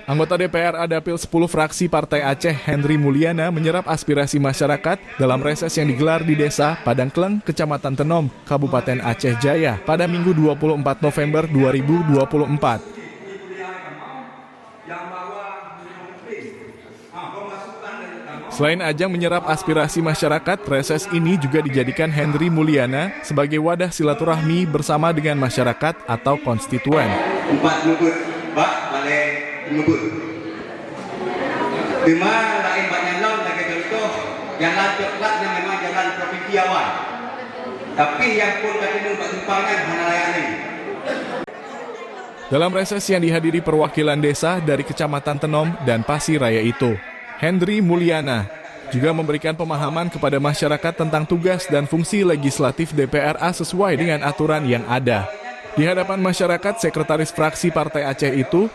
Anggota DPR Dapil 10 fraksi Partai Aceh Henry Mulyana menyerap aspirasi masyarakat dalam reses yang digelar di Desa Padangkleng, Kecamatan Tenom, Kabupaten Aceh Jaya pada Minggu 24 November 2024. Selain ajang menyerap aspirasi masyarakat, reses ini juga dijadikan Henry Mulyana sebagai wadah silaturahmi bersama dengan masyarakat atau konstituen. Empat nubut, bak balik nubut. Lima lain banyak non lagi contoh jalan coklatnya memang jalan provinsi awal. Tapi yang pun ketemu Pak Tumpangan mana layak ini. Dalam reses yang dihadiri perwakilan desa dari Kecamatan Tenom dan Pasir Raya itu, Henry Mulyana juga memberikan pemahaman kepada masyarakat tentang tugas dan fungsi legislatif DPRA sesuai dengan aturan yang ada. Di hadapan masyarakat, Sekretaris Fraksi Partai Aceh itu